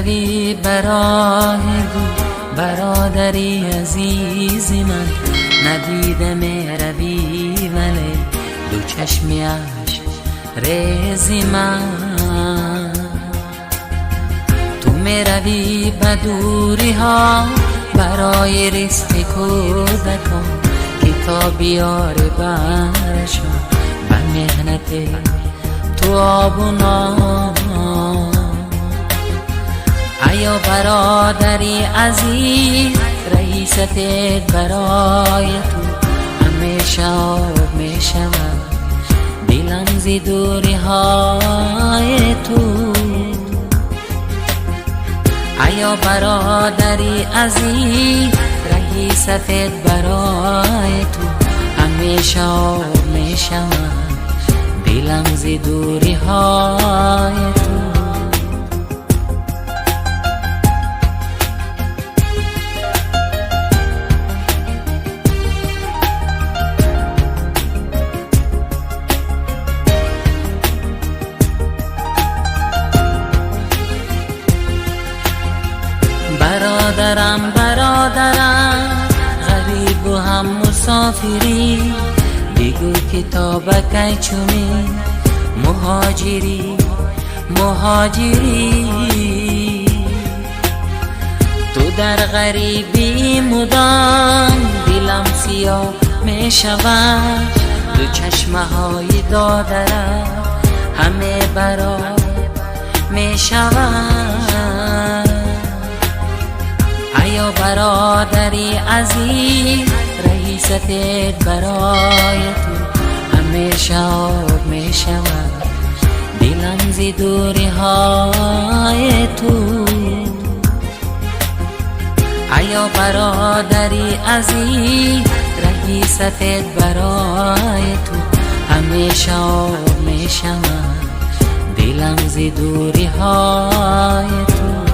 روی برای برادری عزیز من، ندیده روی ولی دو چشمیش ریزی من. تو روی بدوری ها برای رزق کودکان، کتاب بیاره برشان و مهنت تو آبونا. ایا برادری عزیز، رئیست برای تو همیشه آب می شود دلم زی دوری های تو. ایا برادری عزیز، رئیست برای تو همیشه آب می شود دلم زی دوری های تو. برادرم غریب و هم مسافری، بگو کتابکی چومی مهاجری. تو در غریبی مدام دلم سیاه می شود، دو چشمه های دادرم همه برات می شود. ایا برادری عزیز، رئیست برای تو همیشه آب می شود دلم زی دوری های تو. ایا برادری عزیز، رئیست برای تو همیشه آب می شود دلم زی دوری های تو.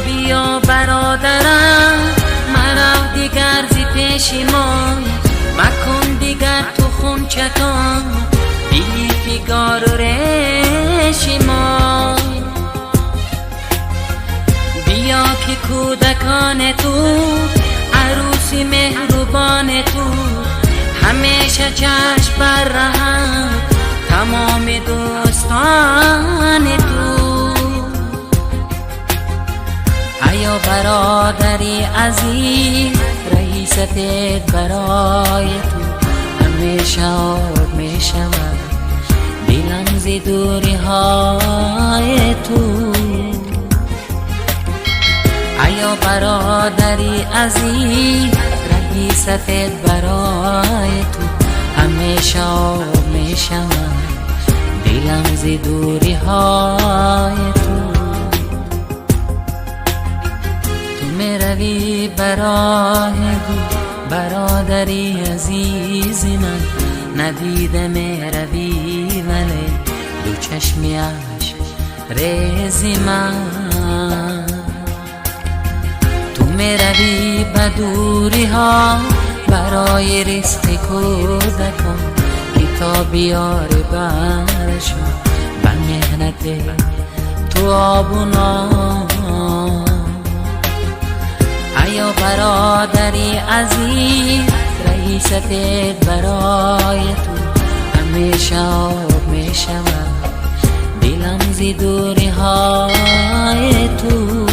بیا برادرم، مرا دیگر زی پیش ما مکن دیگر تو خون چکان بی فیگار و ریش ما. بیا که کودکان تو عروسی مهربان تو همیشه چشم بر رهم تمام دوستان تو. ایا برادری عزیز، رئیست برای تو همیشه آب می شود دلم زی دوری های تو. ایا برادری عزیز، رئیست برای تو همیشه آب می شود دلم زی دوری های تو. روی برای برادری عزیز من، ندیده روی ولی دو چشمیش ریزی من. تو روی بدوری ها برای رزق کودکان، کتاب بیاره برشان و مهنت تو آبونا. ایا برادری عزیز، رئیست برای تو همیشه آب می شود دلم زی دوری های تو.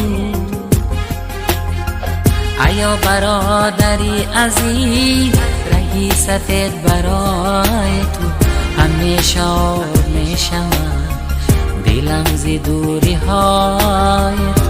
ایا برادری عزیز، رئیست برای تو همیشه آب می شود دلم زی دوری های تو.